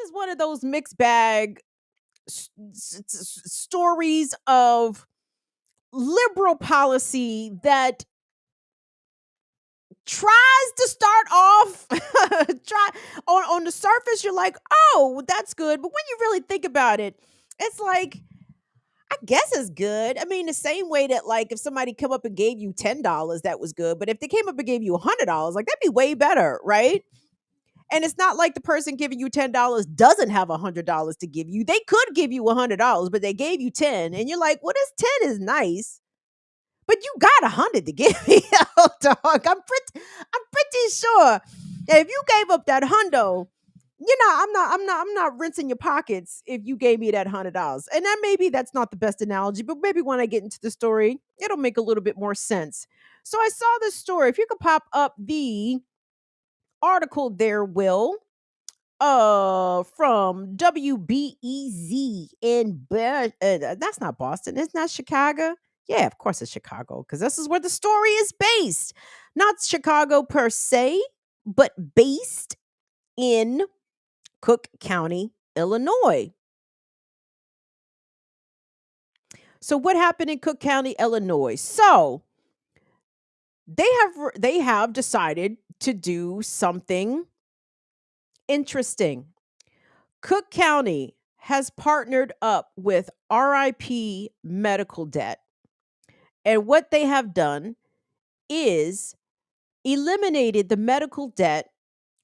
is one of those mixed bag stories of liberal policy that tries to start off try on the surface you're like, oh, that's good, but when you really think about it, it's like, I guess it's good. I mean, the same way that, like, if somebody come up and gave you $10, that was good, but if they came up and gave you $100, like, that'd be way better, right? And it's not like the person giving you $10 doesn't have $100 to give you. They could give you $100, but they gave you 10, and you're like, well, this 10 is nice, but you got 100 to give me. Dog. I'm pretty sure that if you gave up that hundo, I'm not rinsing your pockets if you gave me that $100. And that maybe that's not the best analogy, but maybe when I get into the story, it'll make a little bit more sense. So I saw this story. If you could pop up the article there, Will, from WBEZ in that's not Boston, it's not Chicago. Yeah, of course it's Chicago, because this is where the story is based. Not Chicago per se, but based in Cook County, Illinois. So what happened in Cook County, Illinois? So they have decided to do something interesting. Cook County has partnered up with RIP Medical Debt. And what they have done is eliminated the medical debt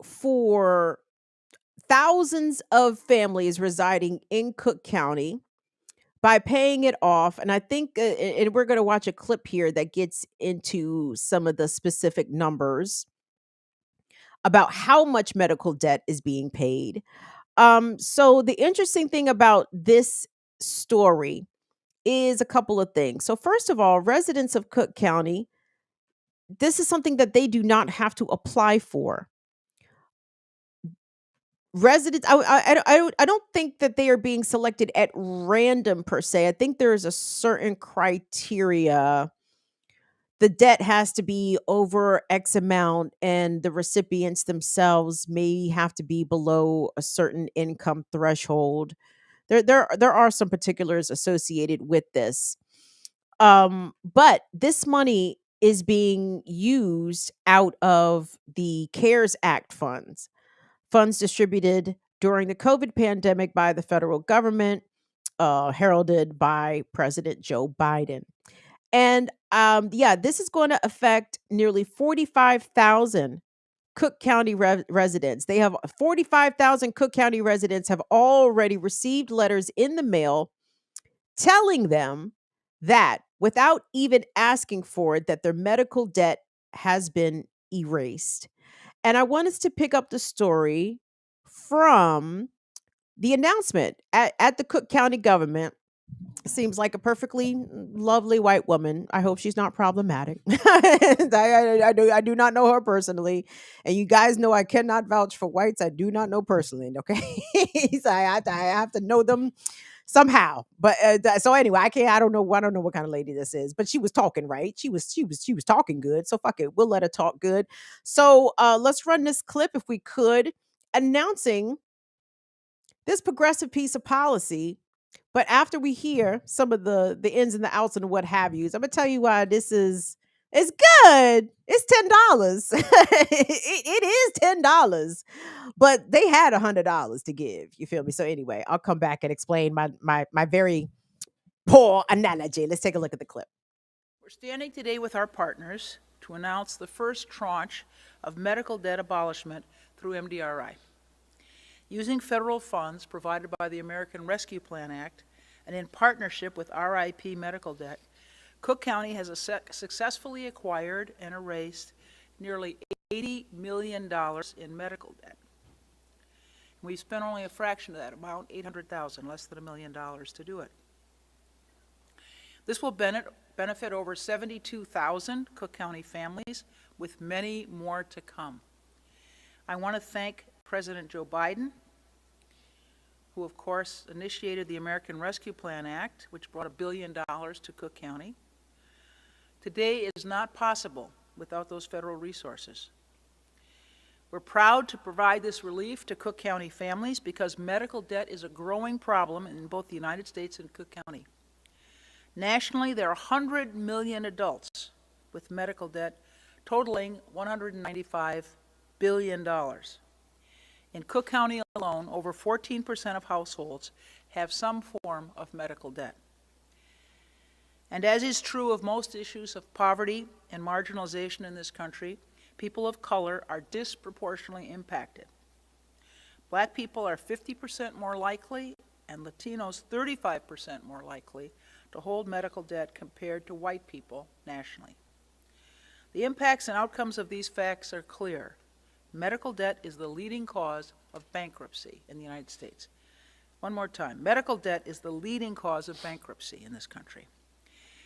for thousands of families residing in Cook County by paying it off. And I think, and we're going to watch a clip here that gets into some of the specific numbers about how much medical debt is being paid. So the interesting thing about this story is a couple of things. So first of all, residents of Cook County, this is something that they do not have to apply for. Residents, I don't think that they are being selected at random per se. I think there is a certain criteria. The debt has to be over X amount, and the recipients themselves may have to be below a certain income threshold. There are some particulars associated with this. But this money is being used out of the CARES Act funds distributed during the COVID pandemic by the federal government, heralded by President Joe Biden. And yeah, this is going to affect nearly 45,000 Cook County residents. They have 45,000 Cook County residents have already received letters in the mail telling them that, without even asking for it, that their medical debt has been erased. And I want us to pick up the story from the announcement at the Cook County government. Seems like a perfectly lovely white woman. I hope she's not problematic. I do not know her personally, and you guys know I cannot vouch for whites I do not know personally. Okay, so I have to know them somehow. But so anyway, I don't know. I don't know what kind of lady this is, but she was talking right. She was talking good. So fuck it, we'll let her talk good. So let's run this clip if we could, announcing this progressive piece of policy. But after we hear some of the ins and the outs and what have yous, I'm gonna tell you why this is it's good. It's $10. It is $10, but they had $100 to give. You feel me? So anyway, I'll come back and explain my very poor analogy. Let's take a look at the clip. We're standing today with our partners to announce the first tranche of medical debt abolishment through MDRI. Using federal funds provided by the American Rescue Plan Act and in partnership with RIP Medical Debt, Cook County has successfully acquired and erased nearly $80 million in medical debt. We've spent only a fraction of that amount, $800,000, less than $1 million, to do it. This will benefit over 72,000 Cook County families, with many more to come. I want to thank President Joe Biden, who of course initiated the American Rescue Plan Act, which brought $1 billion to Cook County. Today is not possible without those federal resources. We're proud to provide this relief to Cook County families because medical debt is a growing problem in both the United States and Cook County. Nationally, there are 100 million adults with medical debt totaling $195 billion. In Cook County alone, over 14% of households have some form of medical debt. And as is true of most issues of poverty and marginalization in this country, people of color are disproportionately impacted. Black people are 50% more likely, and Latinos 35% more likely to hold medical debt compared to white people nationally. The impacts and outcomes of these facts are clear. Medical debt is the leading cause of bankruptcy in the United States. One more time, medical debt is the leading cause of bankruptcy in this country.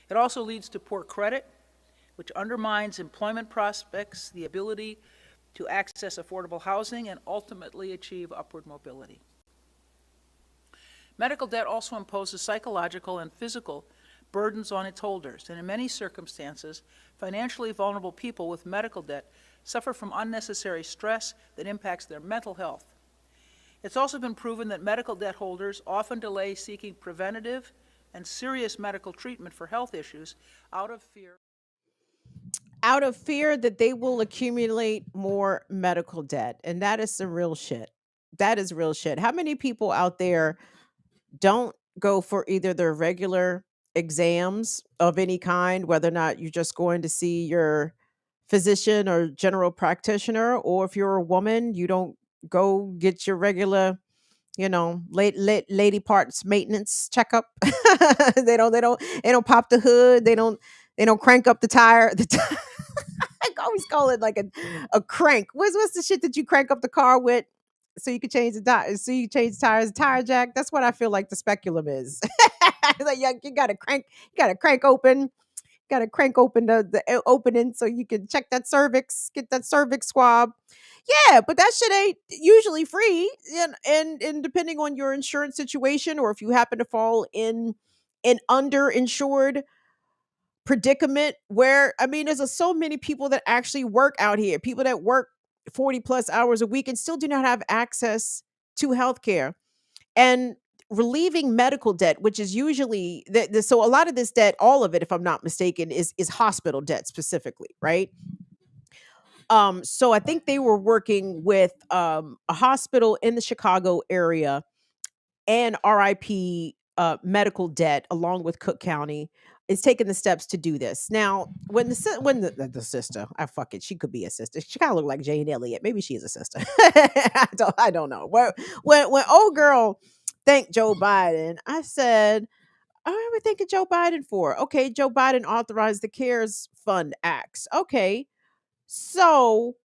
It also leads to poor credit, which undermines employment prospects, the ability to access affordable housing, and ultimately achieve upward mobility. Medical debt also imposes psychological and physical burdens on its holders, and in many circumstances, financially vulnerable people with medical debt suffer from unnecessary stress that impacts their mental health. It's also been proven that medical debt holders often delay seeking preventative and serious medical treatment for health issues out of fear. Out of fear that they will accumulate more medical debt. And that is some real shit. That is real shit. How many people out there don't go for either their regular exams of any kind, whether or not you're just going to see your physician or general practitioner, or if you're a woman, you don't go get your regular, lady parts maintenance checkup. They don't pop the hood. They don't crank up the tire. I always call it like a crank. What's the shit that you crank up the car with so you can change the tires? So you change the tires, tire jack. That's what I feel like the speculum is. Like you gotta crank open, the opening so you can check that cervix, get that cervix swab. Yeah, but that shit ain't usually free, and depending on your insurance situation, or if you happen to fall in an underinsured predicament, where I mean, there's so many people that actually work out here, people that work 40 plus hours a week and still do not have access to healthcare. And relieving medical debt, which is usually so a lot of this debt, all of it, if I'm not mistaken, is hospital debt specifically, right? So I think they were working with a hospital in the Chicago area and RIP medical debt, along with Cook County, is taking the steps to do this. Now, when the sister, I fuck it, she could be a sister. She kind of look like Jane Elliott. Maybe she is a sister. I don't know. When old girl thanked Joe Biden, I said, "Oh, what are we thanking Joe Biden for?" Okay, Joe Biden authorized the CARES Fund acts. Okay, so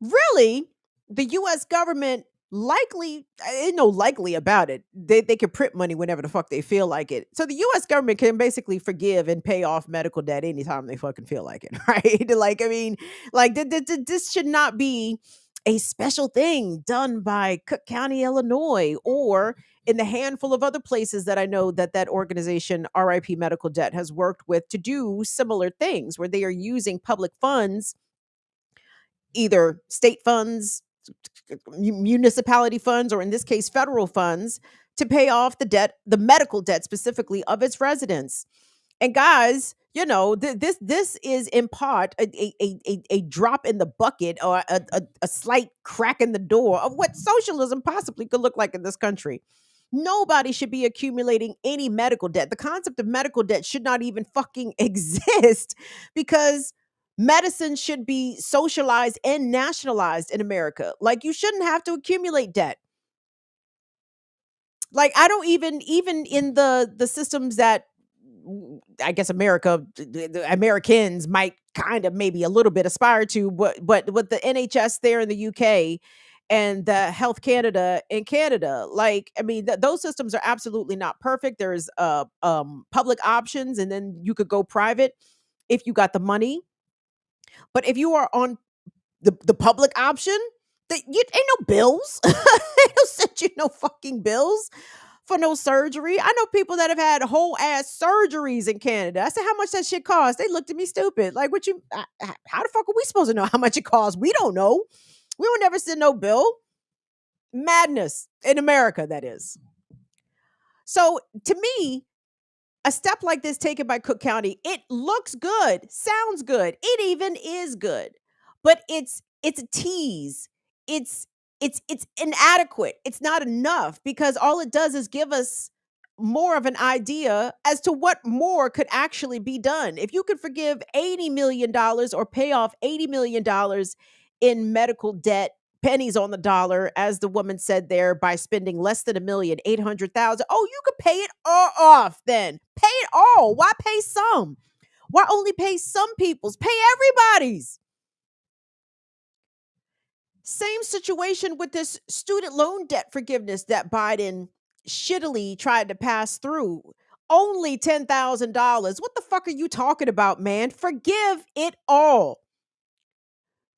really, the US government likely, ain't no likely about it. They can print money whenever the fuck they feel like it. So the US government can basically forgive and pay off medical debt anytime they fucking feel like it, right? Like, I mean, like this should not be a special thing done by Cook County, Illinois, or in the handful of other places that I know that organization RIP Medical Debt has worked with to do similar things, where they are using public funds, either state funds, municipality funds, or in this case, federal funds, to pay off the debt, the medical debt specifically of its residents. And guys, this is in part a drop in the bucket, or a slight crack in the door of what socialism possibly could look like in this country. Nobody should be accumulating any medical debt. The concept of medical debt should not even fucking exist, because medicine should be socialized and nationalized in America. Like, you shouldn't have to accumulate debt. Like, I don't even in the systems that I guess the Americans might kind of maybe a little bit aspire to, but with the NHS there in the UK and the Health Canada in Canada, like, I mean, those systems are absolutely not perfect. There's public options, and then you could go private if you got the money. But if you are on the public option, that you ain't no bills. They don't send you no fucking bills for no surgery. I know people that have had whole ass surgeries in Canada. I said, how much that shit cost? They looked at me stupid. Like, how the fuck are we supposed to know how much it costs? We don't know. We will never send no bill. Madness in America, that is. So to me, a step like this taken by Cook County, it looks good, sounds good, it even is good, but it's a tease. It's it's inadequate. It's not enough because all it does is give us more of an idea as to what more could actually be done. If you could forgive $80 million or pay off $80 million in medical debt, pennies on the dollar, as the woman said there, by spending less than 1,800,000. Oh, you could pay it all off then. Pay it all. Why pay some? Why only pay some people's? Pay everybody's. Same situation with this student loan debt forgiveness that Biden shittily tried to pass through. Only $10,000. What the fuck are you talking about, man? Forgive it all.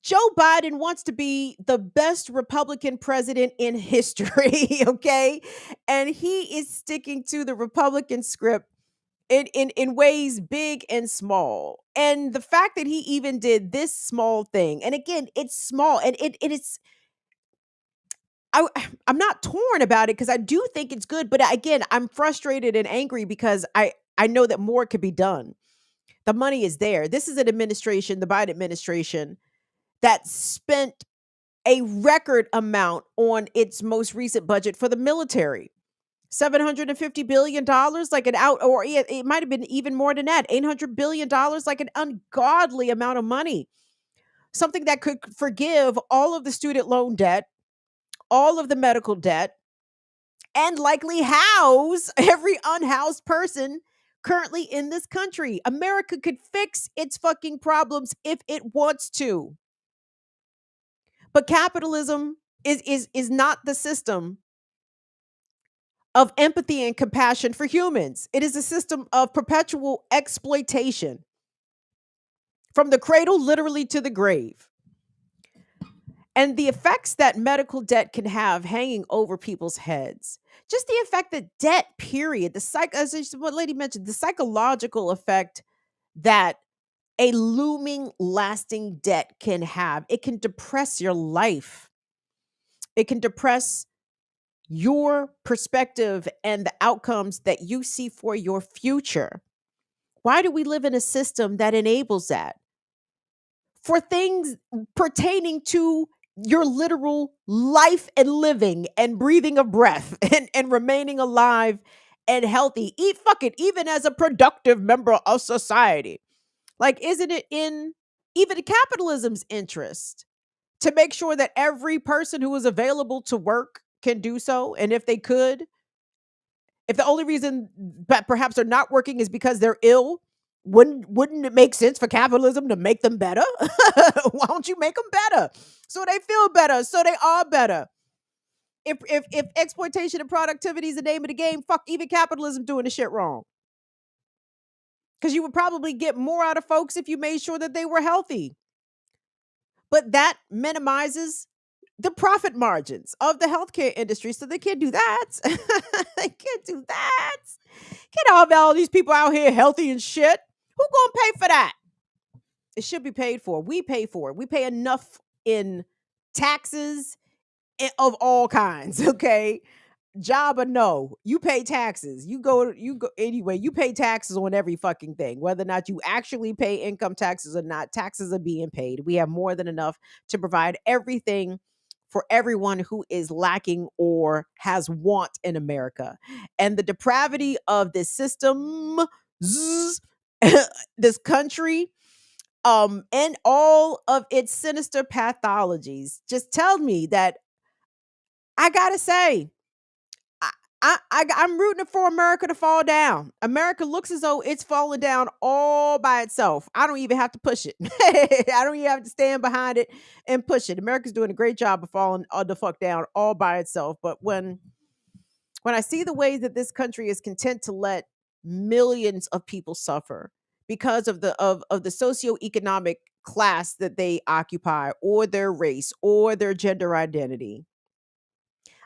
Joe Biden wants to be the best Republican president in history, okay? And he is sticking to the Republican script in ways big and small. And the fact that he even did this small thing, and again, it's small, and it is I I'm not torn about it because I do think it's good, but again, I'm frustrated and angry because I know that more could be done. The money is there. This is an administration, the Biden administration, that spent a record amount on its most recent budget for the military. $750 billion, like an out, or it might have been even more than that, $800 billion, like an ungodly amount of money. Something that could forgive all of the student loan debt, all of the medical debt, and likely house every unhoused person currently in this country. America could fix its fucking problems if it wants to. But capitalism is not the system of empathy and compassion for humans. It is a system of perpetual exploitation from the cradle literally to the grave. And the effects that medical debt can have hanging over people's heads. Just the effect that debt, period, as what lady mentioned, the psychological effect that a looming, lasting debt can have. It can depress your life. It can depress your perspective and the outcomes that you see for your future. Why do we live in a system that enables that? For things pertaining to your literal life and living and breathing of breath and remaining alive and healthy. Fuck it, even as a productive member of society. Like, isn't it in even capitalism's interest to make sure that every person who is available to work can do so? And if they could, if the only reason that perhaps they're not working is because they're ill, wouldn't it make sense for capitalism to make them better? Why don't you make them better so they feel better, so they are better? If exploitation and productivity is the name of the game, fuck even capitalism doing the shit wrong. Because you would probably get more out of folks if you made sure that they were healthy. But that minimizes the profit margins of the healthcare industry. So they can't do that. They can't do that. Can't have all these people out here healthy and shit. Who gonna pay for that? It should be paid for. We pay for it. We pay enough in taxes of all kinds. Okay. Job or no, you pay taxes. You go anyway, you pay taxes on every fucking thing. Whether or not you actually pay income taxes or not, taxes are being paid. We have more than enough to provide everything for everyone who is lacking or has want in America. And the depravity of this system, this country, and all of its sinister pathologies just tell me that I gotta say, I'm rooting for America to fall down. America looks as though it's falling down all by itself. I don't even have to push it. I don't even have to stand behind it and push it. America's doing a great job of falling the fuck down all by itself. But when I see the ways that this country is content to let millions of people suffer because of the socioeconomic class that they occupy, or their race, or their gender identity,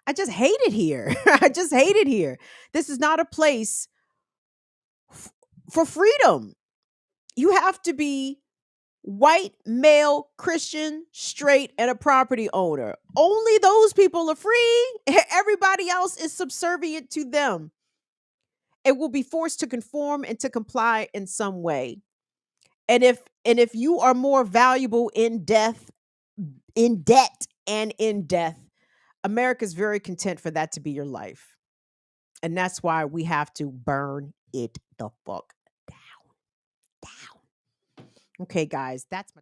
I just hate it here. I just hate it here. This is not a place for freedom. You have to be white, male, Christian, straight, and a property owner. Only those people are free. Everybody else is subservient to them. It will be forced to conform and to comply in some way. And if you are more valuable in death, in debt, and in death, America's very content for that to be your life. And that's why we have to burn it the fuck down. Okay, guys, that's my